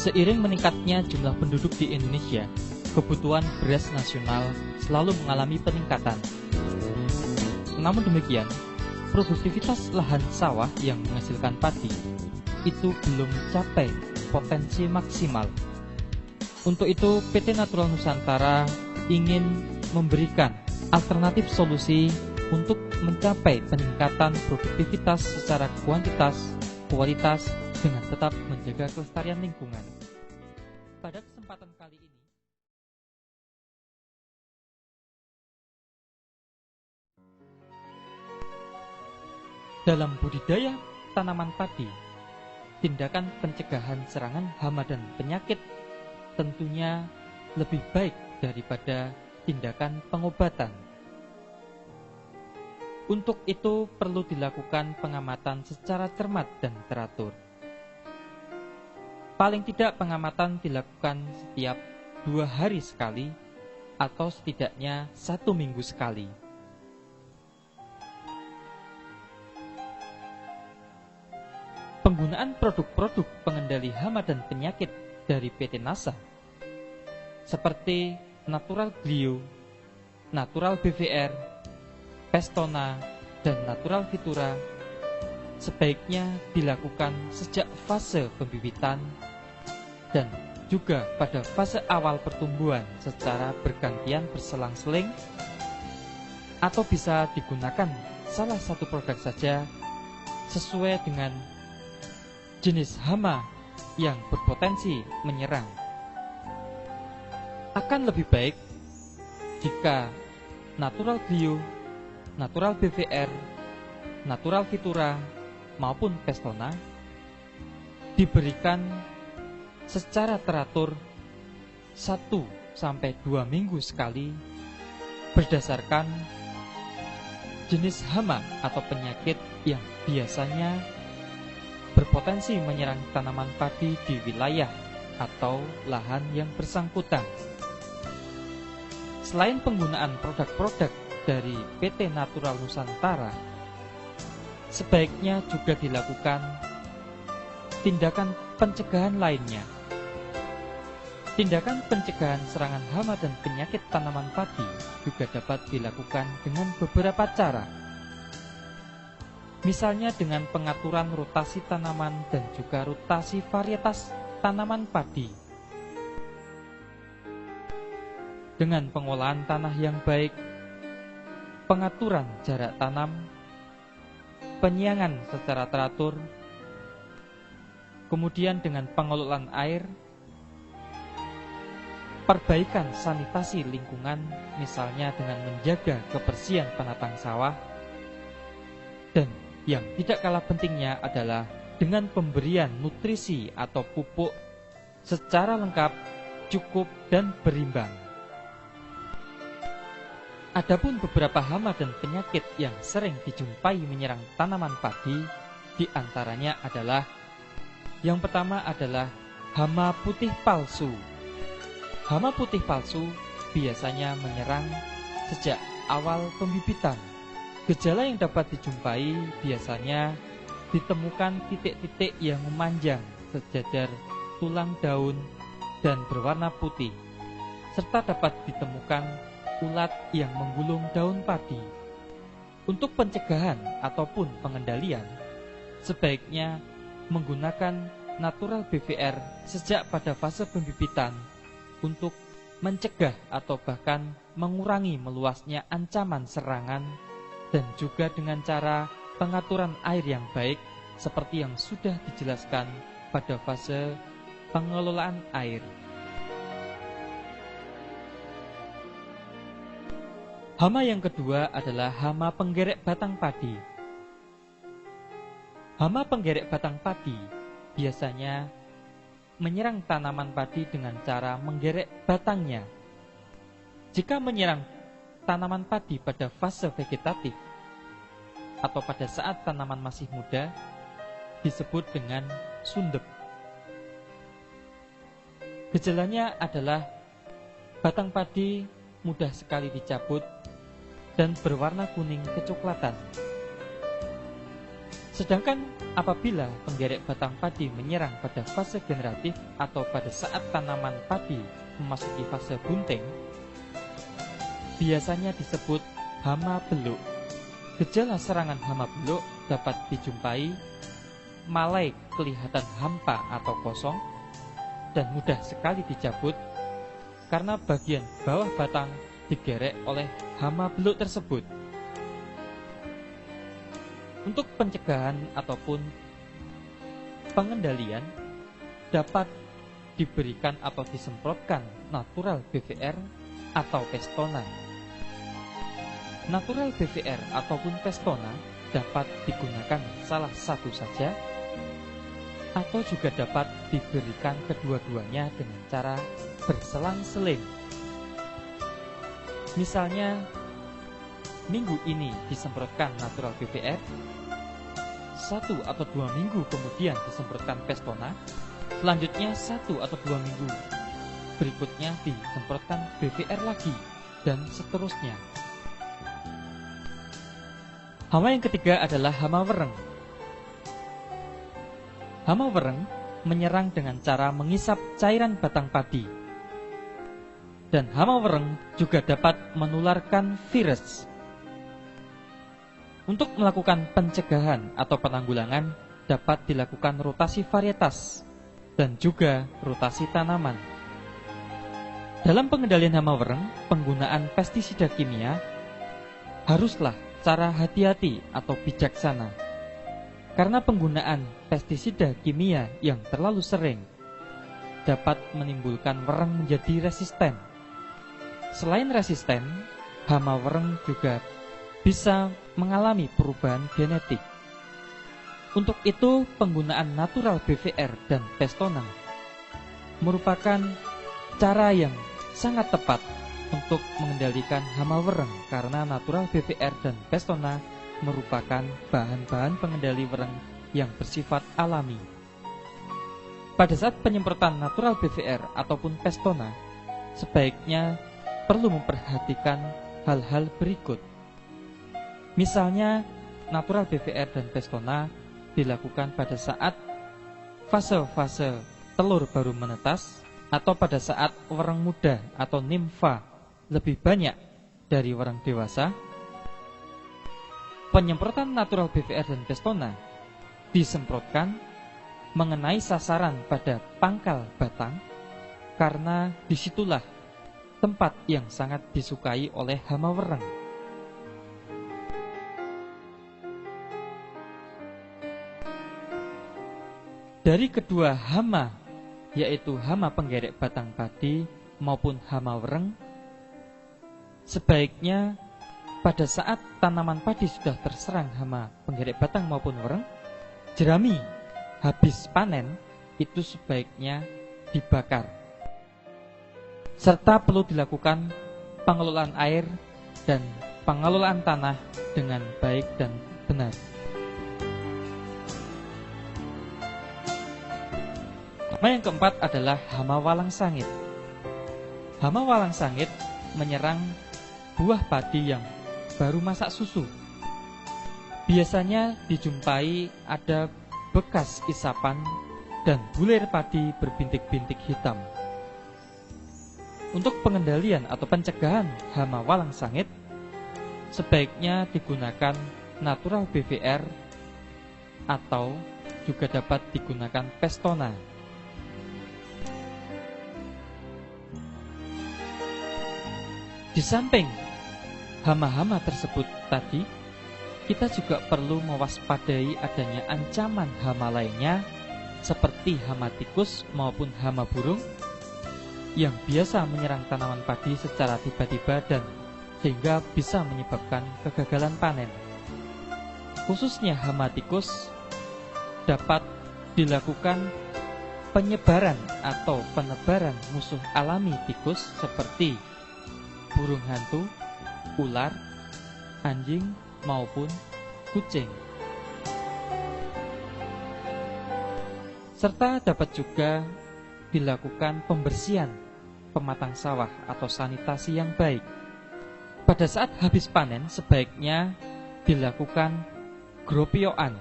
Seiring meningkatnya jumlah penduduk di Indonesia, kebutuhan beras nasional selalu mengalami peningkatan. Namun demikian, produktivitas lahan sawah yang menghasilkan padi itu belum mencapai potensi maksimal. Untuk itu, PT Natural Nusantara ingin memberikan alternatif solusi untuk mencapai peningkatan produktivitas secara kuantitas, kualitas, dengan tetap menjaga kelestarian lingkungan. Pada kesempatan kali ini, dalam budidaya tanaman padi, tindakan pencegahan serangan hama dan penyakit tentunya lebih baik daripada tindakan pengobatan. Untuk itu perlu dilakukan pengamatan secara cermat dan teratur. Paling tidak pengamatan dilakukan setiap 2 hari sekali atau setidaknya 1 minggu sekali. Penggunaan produk-produk pengendali hama dan penyakit dari PT NASA seperti Natural Glio, Natural BVR, Pestona, dan Natural Vitura sebaiknya dilakukan sejak fase pembibitan dan juga pada fase awal pertumbuhan secara bergantian berselang-seling, atau bisa digunakan salah satu produk saja sesuai dengan jenis hama yang berpotensi menyerang. Akan lebih baik jika Natural Glio, Natural BVR, Natural Vitura, maupun Pestona diberikan secara teratur 1-2 minggu sekali berdasarkan jenis hama atau penyakit yang biasanya berpotensi menyerang tanaman padi di wilayah atau lahan yang bersangkutan. Selain penggunaan produk-produk dari PT Natural Nusantara, sebaiknya juga dilakukan tindakan pencegahan lainnya. Tindakan pencegahan serangan hama dan penyakit tanaman padi juga dapat dilakukan dengan beberapa cara. Misalnya dengan pengaturan rotasi tanaman dan juga rotasi varietas tanaman padi. Dengan pengolahan tanah yang baik, pengaturan jarak tanam, penyiangan secara teratur, kemudian dengan pengelolaan air, perbaikan sanitasi lingkungan, misalnya dengan menjaga kebersihan penatang sawah, dan yang tidak kalah pentingnya adalah dengan pemberian nutrisi atau pupuk secara lengkap, cukup, dan berimbang. Adapun beberapa hama dan penyakit yang sering dijumpai menyerang tanaman padi, di antaranya adalah yang pertama adalah hama putih palsu. Hama putih palsu biasanya menyerang sejak awal pembibitan. Gejala yang dapat dijumpai biasanya ditemukan titik-titik yang memanjang sejajar tulang daun dan berwarna putih, serta dapat ditemukan ulat yang menggulung daun padi. Untuk pencegahan ataupun pengendalian, sebaiknya menggunakan Natural BVR sejak pada fase pembibitan untuk mencegah atau bahkan mengurangi meluasnya ancaman serangan, dan juga dengan cara pengaturan air yang baik seperti yang sudah dijelaskan pada fase pengelolaan air. Hama yang kedua adalah hama penggerek batang padi. Hama penggerek batang padi biasanya menyerang tanaman padi dengan cara menggerek batangnya. Jika menyerang tanaman padi pada fase vegetatif atau pada saat tanaman masih muda, disebut dengan sundep. Gejalanya adalah batang padi mudah sekali dicabut dan berwarna kuning kecoklatan. Sedangkan apabila penggerek batang padi menyerang pada fase generatif atau pada saat tanaman padi memasuki fase bunting, biasanya disebut hama beluk. Gejala serangan hama beluk dapat dijumpai malai kelihatan hampa atau kosong dan mudah sekali dicabut karena bagian bawah batang digerek oleh hama beluk tersebut. Untuk pencegahan ataupun pengendalian dapat diberikan atau disemprotkan natural BVR atau Pestona. Natural BVR ataupun Pestona dapat digunakan salah satu saja atau juga dapat diberikan kedua-duanya dengan cara berselang-seling. Misalnya, minggu ini disemprotkan natural BVR, 1 atau 2 minggu kemudian disemprotkan Pestona, selanjutnya 1 atau 2 minggu berikutnya disemprotkan BVR lagi, dan seterusnya. Hama yang ketiga adalah hama wereng. Hama wereng menyerang dengan cara mengisap cairan batang padi. Dan hama wereng juga dapat menularkan virus. Untuk melakukan pencegahan atau penanggulangan dapat dilakukan rotasi varietas dan juga rotasi tanaman. Dalam pengendalian hama wereng, penggunaan pestisida kimia haruslah cara hati-hati atau bijaksana. Karena penggunaan pestisida kimia yang terlalu sering dapat menimbulkan wereng menjadi resisten. Selain resisten, hama wereng juga bisa mengalami perubahan genetik. Untuk itu, penggunaan natural BVR dan Pestona merupakan cara yang sangat tepat untuk mengendalikan hama wereng karena natural BVR dan Pestona merupakan bahan-bahan pengendali wereng yang bersifat alami. Pada saat penyemprotan natural BVR ataupun Pestona, sebaiknya perlu memperhatikan hal-hal berikut. Misalnya, natural BVR dan Pestona dilakukan pada saat fase-fase telur baru menetas atau pada saat wereng muda atau nimfa lebih banyak dari wereng dewasa. Penyemprotan natural BVR dan Pestona disemprotkan mengenai sasaran pada pangkal batang karena disitulah tempat yang sangat disukai oleh hama wereng. Dari kedua hama, yaitu hama penggerek batang padi maupun hama wereng, sebaiknya pada saat tanaman padi sudah terserang hama penggerek batang maupun wereng, jerami habis panen itu sebaiknya dibakar. Serta perlu dilakukan pengelolaan air dan pengelolaan tanah dengan baik dan benar. Hama yang keempat adalah hama walang sangit. Hama walang sangit menyerang buah padi yang baru masak susu. Biasanya dijumpai ada bekas isapan dan bulir padi berbintik-bintik hitam. Untuk pengendalian atau pencegahan hama walang sangit, sebaiknya digunakan natural BVR atau juga dapat digunakan Pestona. Di samping hama-hama tersebut tadi, kita juga perlu mewaspadai adanya ancaman hama lainnya seperti hama tikus maupun hama burung yang biasa menyerang tanaman padi secara tiba-tiba dan sehingga bisa menyebabkan kegagalan panen. Khususnya hama tikus dapat dilakukan penyebaran atau penebaran musuh alami tikus seperti burung hantu, ular, anjing, maupun kucing. Serta dapat juga dilakukan pembersihan pematang sawah atau sanitasi yang baik. Pada saat habis panen, sebaiknya dilakukan gropioan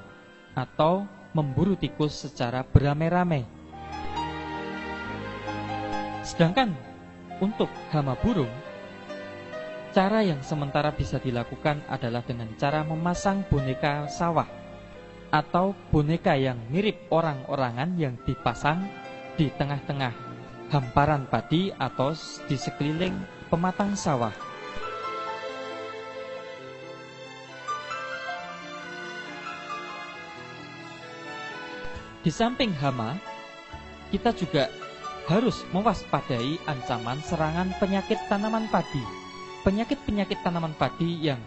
atau memburu tikus secara beramai-ramai. Sedangkan untuk hama burung, cara yang sementara bisa dilakukan adalah dengan cara memasang boneka sawah atau boneka yang mirip orang-orangan yang dipasang di tengah-tengah hamparan padi atau di sekeliling pematang sawah. Di samping hama, kita juga harus mewaspadai ancaman serangan penyakit tanaman padi. Penyakit-penyakit tanaman padi yang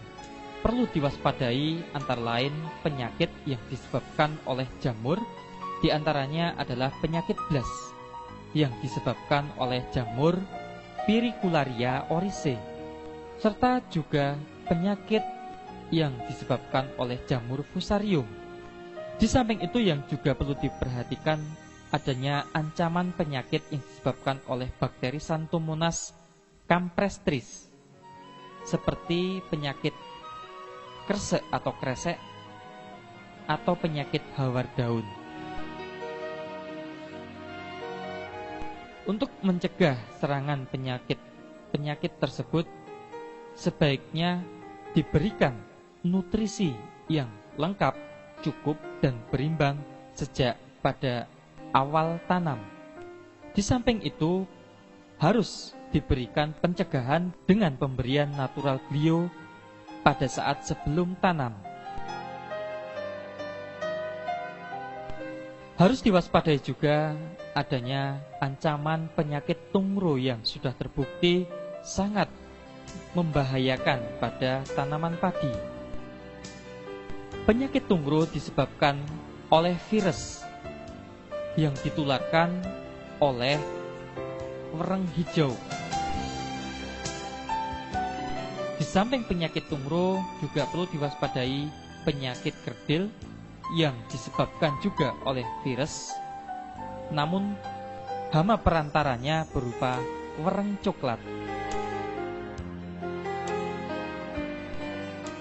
perlu diwaspadai antara lain penyakit yang disebabkan oleh jamur, di antaranya adalah penyakit blas yang disebabkan oleh jamur Pyricularia oryzae, serta juga penyakit yang disebabkan oleh jamur Fusarium. Di samping itu yang juga perlu diperhatikan adanya ancaman penyakit yang disebabkan oleh bakteri Xanthomonas campestris, seperti penyakit kresek atau kresek atau penyakit hawar daun. Untuk mencegah serangan penyakit tersebut, sebaiknya diberikan nutrisi yang lengkap, cukup, dan berimbang sejak pada awal tanam. Di samping itu, harus diberikan pencegahan dengan pemberian natural glio pada saat sebelum tanam. Harus diwaspadai juga adanya ancaman penyakit tungro yang sudah terbukti sangat membahayakan pada tanaman padi. Penyakit tungro disebabkan oleh virus yang ditularkan oleh wereng hijau. Di samping penyakit tungro juga perlu diwaspadai penyakit kerdil yang disebabkan juga oleh virus, namun hama perantaranya berupa wereng coklat.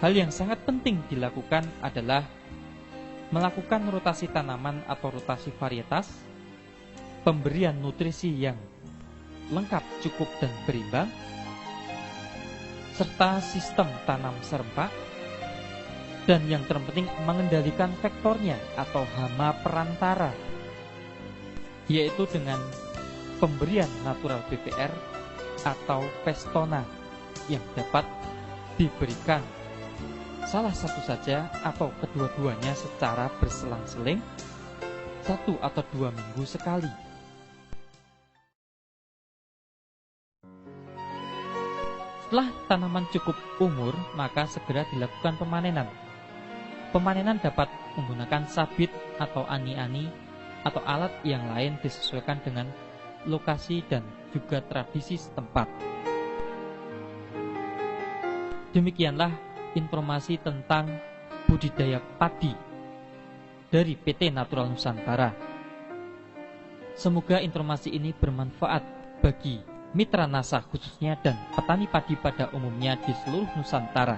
Hal yang sangat penting dilakukan adalah melakukan rotasi tanaman atau rotasi varietas, pemberian nutrisi yang lengkap, cukup, dan berimbang, serta sistem tanam serempak, dan yang terpenting mengendalikan vektornya atau hama perantara, yaitu dengan pemberian natural BPR atau Pestona yang dapat diberikan salah satu saja atau kedua-duanya secara berselang-seling 1 atau 2 minggu sekali. Setelah tanaman cukup umur, maka segera dilakukan pemanenan. Pemanenan dapat menggunakan sabit atau ani-ani atau alat yang lain disesuaikan dengan lokasi dan juga tradisi setempat. Demikianlah informasi tentang budidaya padi dari PT Natural Nusantara. Semoga informasi ini bermanfaat bagi mitra NASA khususnya dan petani padi pada umumnya di seluruh Nusantara.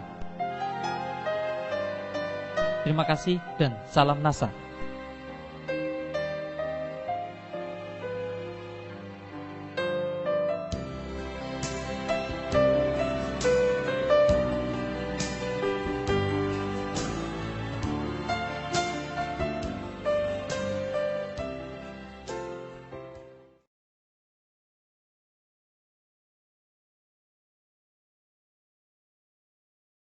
Terima kasih dan salam NASA.